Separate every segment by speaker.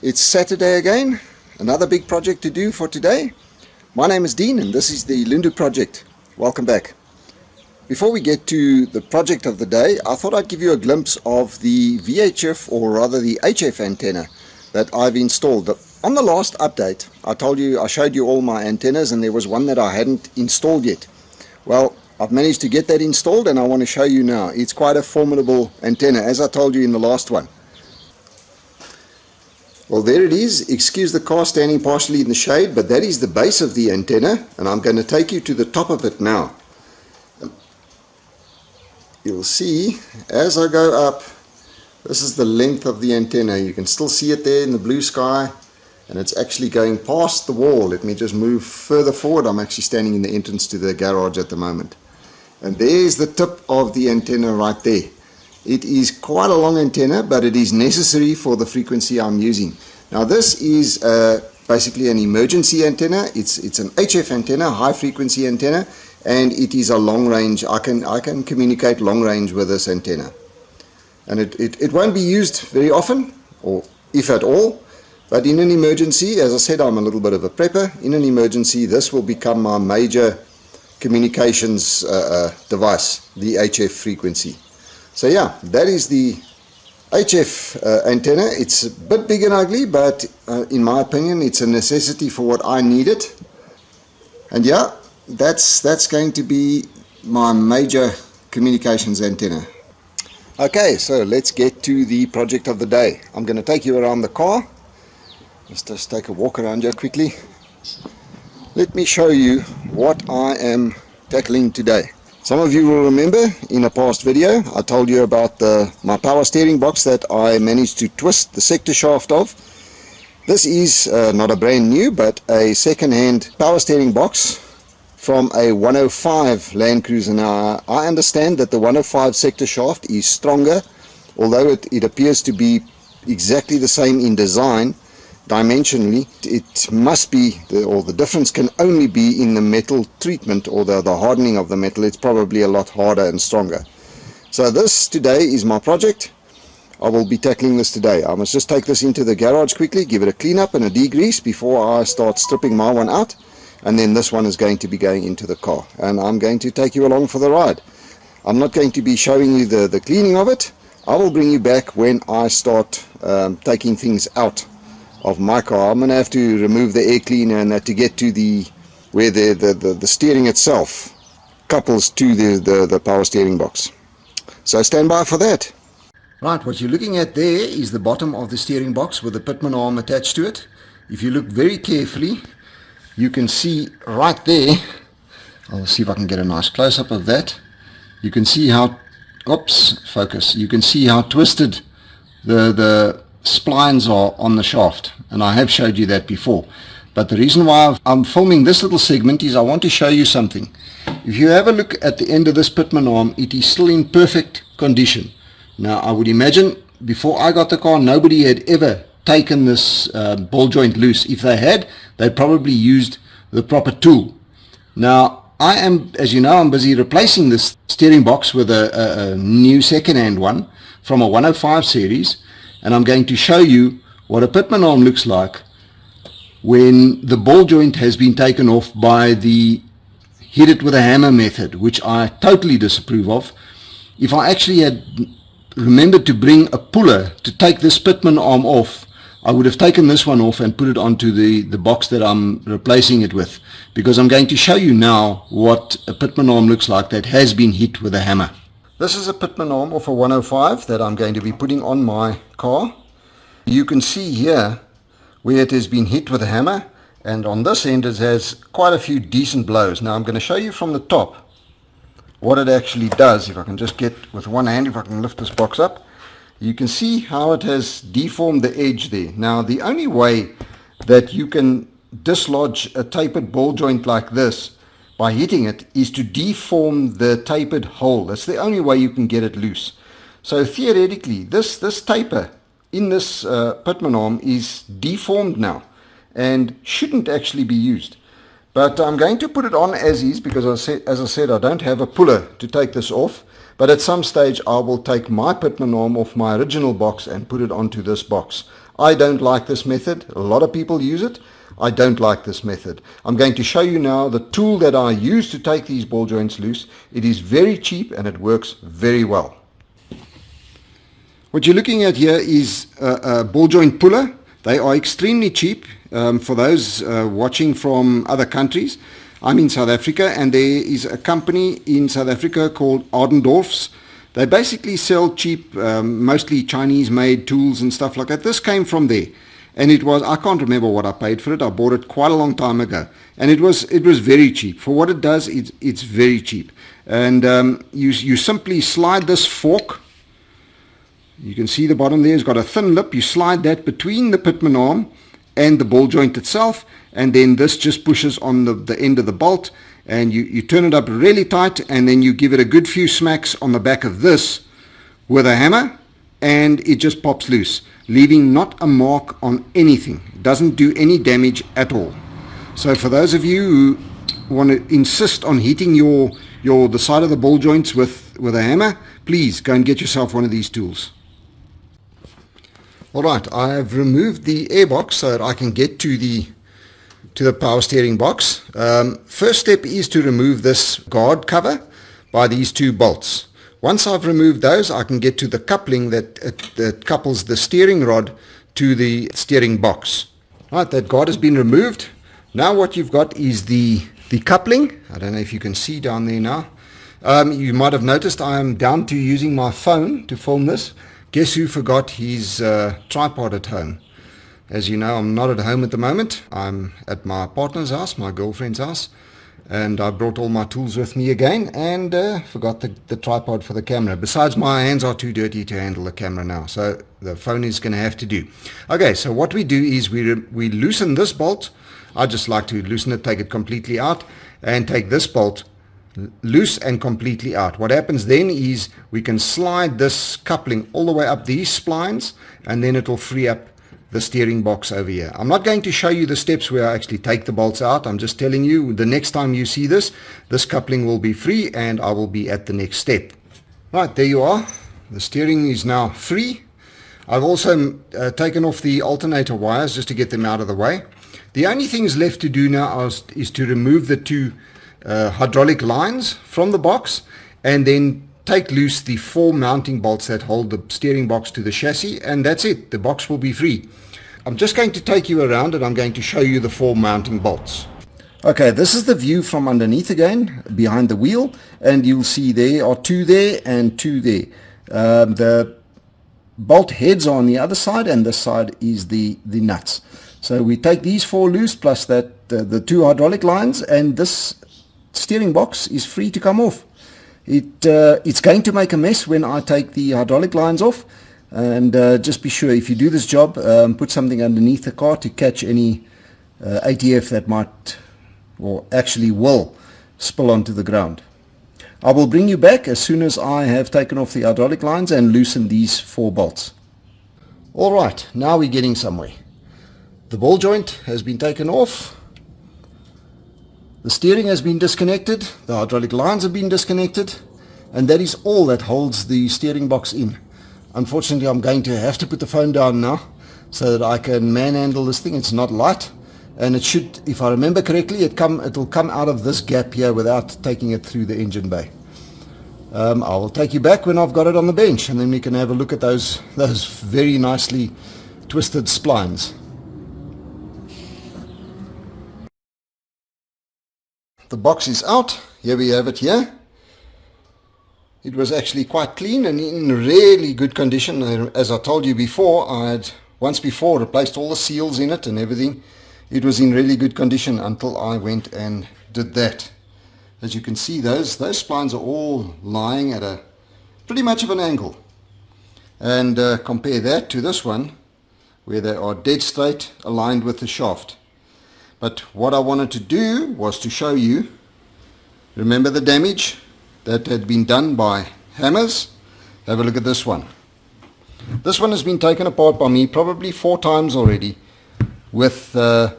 Speaker 1: It's Saturday again, another big project to do for today. My name is Dean and this is the Lindu project. Welcome back. Before we get to the project of the day, I thought I'd give you a glimpse of the VHF, or rather the HF antenna that I've installed. On the last update, I showed you all my antennas and there was one that I hadn't installed yet. Well, I've managed to get that installed and I want to show you now. It's quite a formidable antenna, as I told you in the last one. Well, there it is. Excuse the car standing partially in the shade, but that is the base of the antenna, and I'm going to take you to the top of it now. You'll see as I go up, this is the length of the antenna. You can still see it there in the blue sky, and it's actually going past the wall. Let me just move further forward. I'm actually standing in the entrance to the garage at the moment. And there's the tip of the antenna right there. It is quite a long antenna, but it is necessary for the frequency I'm using. Now this is basically an emergency antenna. It's an HF antenna, high frequency antenna, and it is a long range. I can communicate long range with this antenna. And it won't be used very often, or if at all, but in an emergency, as I said, I'm a little bit of a prepper. In an emergency, this will become my major communications device, the HF frequency. So yeah, that is the HF antenna. It's a bit big and ugly, but in my opinion, it's a necessity for what I need it. And yeah, that's going to be my major communications antenna. Okay, so let's get to the project of the day. I'm going to take you around the car. Let's just take a walk around here quickly. Let me show you what I am tackling today. Some of you will remember in a past video I told you about my power steering box that I managed to twist the sector shaft of. This is not a brand new, but a second-hand power steering box from a 105 Landcruiser. Now I understand that the 105 sector shaft is stronger, although it appears to be exactly the same in design. Dimensionally, it must be, or the difference can only be in the metal treatment or the hardening of the metal. It's probably a lot harder and stronger. So this today is my project. I will be tackling this today. I must just take this into the garage quickly, give it a clean up and a degrease before I start stripping my one out, and then this one is going to be going into the car and I'm going to take you along for the ride. I'm not going to be showing you the cleaning of it. I will bring you back when I start taking things out of my car. I'm going to have to remove the air cleaner and to get to where the steering itself couples to the power steering box. So stand by for that. Right, what you're looking at there is the bottom of the steering box with the pitman arm attached to it. If you look very carefully, you can see right there, I'll see if I can get a nice close-up of that. You can see how, focus, you can see how twisted the splines are on the shaft, and I have showed you that before. But the reason why I'm filming this little segment is I want to show you something. If you have a look at the end of this pitman arm, it is still in perfect condition. Now I would imagine before I got the car nobody had ever taken this ball joint loose. If they had, they probably used the proper tool. Now I am, as you know, I'm busy replacing this steering box with a new second-hand one from a 105 series. And I'm going to show you what a pitman arm looks like when the ball joint has been taken off by the hit it with a hammer method, which I totally disapprove of. If I actually had remembered to bring a puller to take this pitman arm off, I would have taken this one off and put it onto the box that I'm replacing it with, because I'm going to show you now what a pitman arm looks like that has been hit with a hammer. This is a pitman arm of a 105 that I'm going to be putting on my car. You can see here where it has been hit with a hammer, and on this end it has quite a few decent blows. Now I'm going to show you from the top what it actually does. If I can just get with one hand, if I can lift this box up, you can see how it has deformed the edge there. Now the only way that you can dislodge a tapered ball joint like this by hitting it is to deform the tapered hole. That's the only way you can get it loose. So theoretically, this taper in this pitman arm is deformed now and shouldn't actually be used. But I'm going to put it on as is because, as I said, I don't have a puller to take this off. But at some stage I will take my pitman arm off my original box and put it onto this box. I don't like this method. A lot of people use it. I don't like this method. I'm going to show you now the tool that I use to take these ball joints loose. It is very cheap and it works very well. What you're looking at here is a ball joint puller. They are extremely cheap for those watching from other countries. I'm in South Africa, and there is a company in South Africa called Ardendorf's. They basically sell cheap, mostly Chinese-made tools and stuff like that. This came from there, and it was, I can't remember what I paid for it. I bought it quite a long time ago, and it was very cheap. For what it does, it's very cheap. And you simply slide this fork. You can see the bottom there has got a thin lip. You slide that between the pitman arm and the ball joint itself, and then this just pushes on the end of the bolt, and you turn it up really tight, and then you give it a good few smacks on the back of this with a hammer, and it just pops loose, leaving not a mark on anything. It doesn't do any damage at all. So for those of you who want to insist on hitting the side of the ball joints with a hammer, please go and get yourself one of these tools. Alright, I have removed the airbox so that I can get to the power steering box. First step is to remove this guard cover by these two bolts. Once I've removed those, I can get to the coupling that couples the steering rod to the steering box. Right, that guard has been removed. Now what you've got is the coupling. I don't know if you can see down there now. You might have noticed I am down to using my phone to film this. Guess who forgot his tripod at home? As you know, I'm not at home at the moment. I'm at my partner's house, my girlfriend's house, and I brought all my tools with me again, and forgot the tripod for the camera. Besides, my hands are too dirty to handle the camera now, so the phone is going to have to do. Okay, so what we do is we loosen this bolt. I just like to loosen it, take it completely out, and take this bolt loose and completely out. What happens then is we can slide this coupling all the way up these splines, and then it will free up the steering box over here. I'm not going to show you the steps where I actually take the bolts out. I'm just telling you, the next time you see this coupling will be free, and I will be at the next step. Right, there you are. The steering is now free. I've also taken off the alternator wires just to get them out of the way. The only things left to do now is to remove the two hydraulic lines from the box, and then take loose the 4 mounting bolts that hold the steering box to the chassis, and that's it. The box will be free. I'm just going to take you around, and I'm going to show you the 4 mounting bolts. Okay, this is the view from underneath again, behind the wheel, and you'll see there are 2 there and 2 there. The bolt heads are on the other side, and this side is the nuts. So we take these 4 loose, plus that the 2 hydraulic lines, and this steering box is free to come off. It's going to make a mess when I take the hydraulic lines off, and just be sure if you do this job, put something underneath the car to catch any ATF that might, or actually will, spill onto the ground. I will bring you back as soon as I have taken off the hydraulic lines and loosened these 4 bolts. Alright, now we're getting somewhere. The ball joint has been taken off. The steering has been disconnected, the hydraulic lines have been disconnected, and that is all that holds the steering box in. Unfortunately, I'm going to have to put the phone down now so that I can manhandle this thing. It's not light, and it should, if I remember correctly, it'll come out of this gap here without taking it through the engine bay. I will take you back when I've got it on the bench, and then we can have a look at those very nicely twisted splines. The box is out. Here we have it here. It was actually quite clean and in really good condition. As I told you before, I had once before replaced all the seals in it and everything. It was in really good condition until I went and did that. As you can see, those splines are all lying at a pretty much of an angle. And compare that to this one, where they are dead straight aligned with the shaft. But what I wanted to do was to show you, remember the damage that had been done by hammers? Have a look at this one. This one has been taken apart by me probably 4 times already with a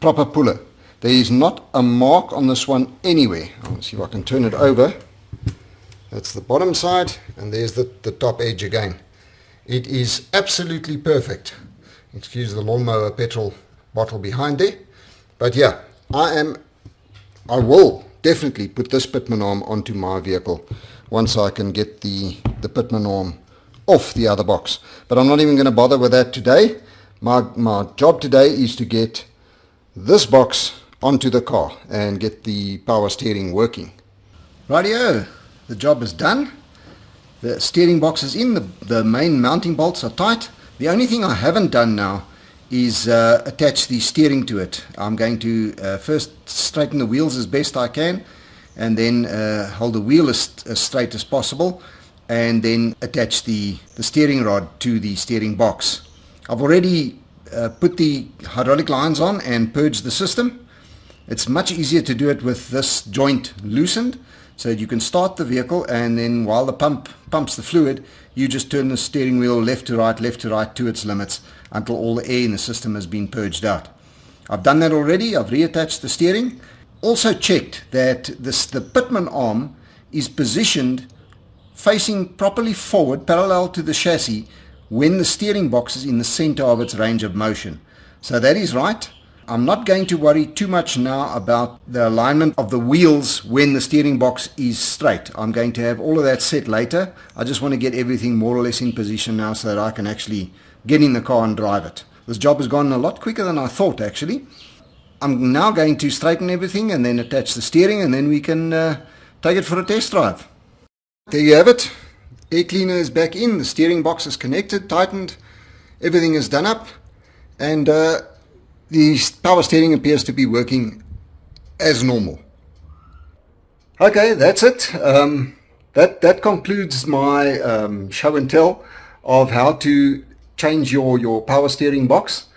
Speaker 1: proper puller. There is not a mark on this one anywhere. I'll see if I can turn it over. That's the bottom side, and there's the top edge again. It is absolutely perfect. Excuse the lawnmower petrol bottle behind there. But yeah, I will definitely put this pitman arm onto my vehicle once I can get the pitman arm off the other box. But I'm not even going to bother with that today. My job today is to get this box onto the car and get the power steering working. Rightio, the job is done. The steering box is in, the main mounting bolts are tight. The only thing I haven't done now is attach the steering to it. I'm going to first straighten the wheels as best I can, and then hold the wheel as straight as possible, and then attach the steering rod to the steering box. I've already put the hydraulic lines on and purged the system. It's much easier to do it with this joint loosened, so you can start the vehicle, and then while the pump pumps the fluid, you just turn the steering wheel left to right to its limits until all the air in the system has been purged out. I've done that already. I've reattached the steering. Also checked that the pitman arm is positioned facing properly forward, parallel to the chassis, when the steering box is in the center of its range of motion. So that is right. I'm not going to worry too much now about the alignment of the wheels when the steering box is straight. I'm going to have all of that set later. I just want to get everything more or less in position now so that I can actually get in the car and drive it. This job has gone a lot quicker than I thought, actually. I'm now going to straighten everything and then attach the steering, and then we can take it for a test drive. There you have it. Air cleaner is back in, the steering box is connected, tightened, everything is done up, and the power steering appears to be working as normal. Okay, that's it. That concludes my show and tell of how to change your power steering box.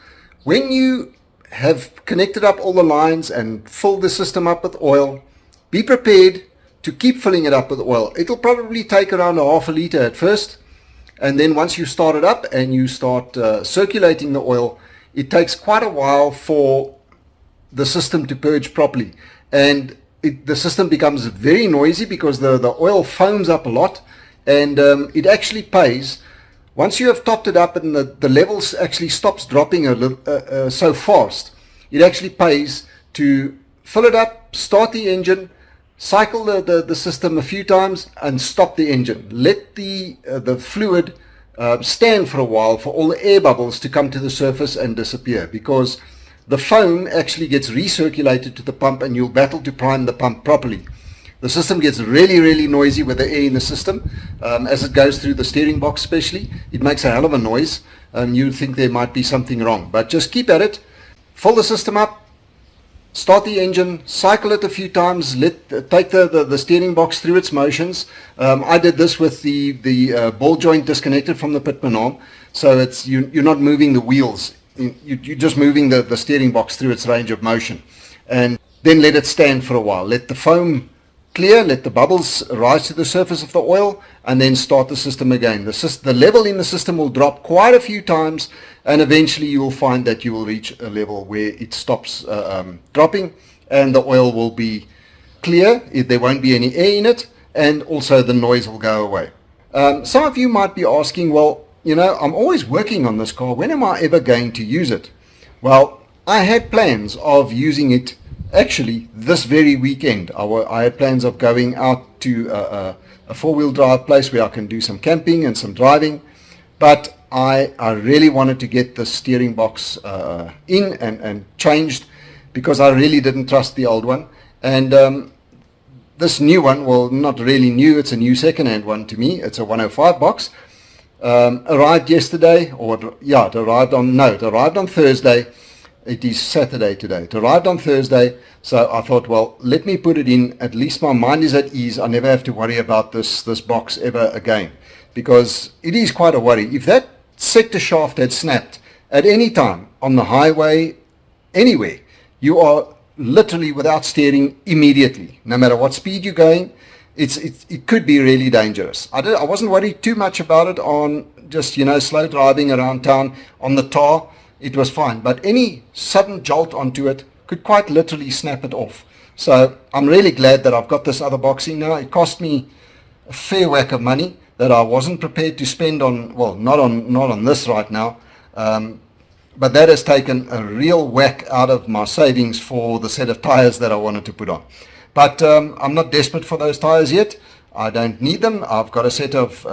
Speaker 1: When you have connected up all the lines and filled the system up with oil, be prepared to keep filling it up with oil. It'll probably take around half a liter at first, and then once you start it up and you start circulating the oil, it takes quite a while for the system to purge properly, and the system becomes very noisy because the oil foams up a lot, and it actually pays. Once you have topped it up and the levels actually stops dropping so fast, it actually pays to fill it up, start the engine, cycle the system a few times, and stop the engine. Let the fluid stand for a while for all the air bubbles to come to the surface and disappear, because the foam actually gets recirculated to the pump, and you'll battle to prime the pump properly. The system gets really, really noisy with the air in the system. As it goes through the steering box especially, it makes a hell of a noise. You'd think there might be something wrong, but just keep at it. Fill the system up, start the engine, cycle it a few times, take the steering box through its motions. I did this with the ball joint disconnected from the pitman arm, so it's you're not moving the wheels, you're just moving the steering box through its range of motion. And then let it stand for a while. Let the foam clear, let the bubbles rise to the surface of the oil, and then start the system again. The level in the system will drop quite a few times, and eventually you will find that you will reach a level where it stops dropping, and the oil will be clear. There won't be any air in it, and also the noise will go away. Some of you might be asking, well, I'm always working on this car. When am I ever going to use it? Well, I had plans of using it actually this very weekend. I had plans of going out to a four-wheel drive place where I can do some camping and some driving, but I really wanted to get the steering box in and changed, because I really didn't trust the old one. And this new one, well, not really new, it's a new second-hand one to me. It's a 105 box. Arrived yesterday, it arrived on Thursday. It is Saturday today. It arrived on Thursday, so I thought, well, let me put it in. At least my mind is at ease. I never have to worry about this box ever again, because it is quite a worry. If that sector shaft had snapped at any time on the highway, anywhere, you are literally without steering immediately. No matter what speed you're going, it could be really dangerous. I wasn't worried too much about it on just slow driving around town on the tar. It was fine, but any sudden jolt onto it could quite literally snap it off. So I'm really glad that I've got this other box in now. It cost me a fair whack of money that I wasn't prepared to spend on, well, not on this right now.
Speaker 2: but that has taken a real whack out of my savings for the set of tires that I wanted to put on. But I'm not desperate for those tires yet. I don't need them. I've got a set of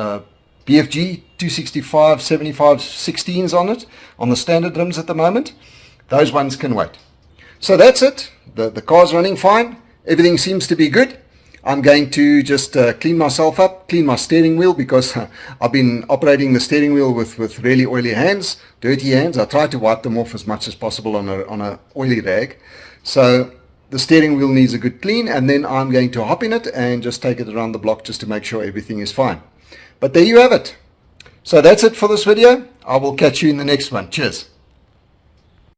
Speaker 2: BFG 265 75 16s on it, on the standard rims at the moment. Those ones can wait. So that's it. The car's running fine. Everything seems to be good. I'm going to just clean myself up, clean my steering wheel, because I've been operating the steering wheel with really oily hands, dirty hands. I try to wipe them off as much as possible on a oily rag. So the steering wheel needs a good clean, and then I'm going to hop in it and just take it around the block just to make sure everything is fine. But there you have it. So that's it for this video. I will catch you in the next one. Cheers.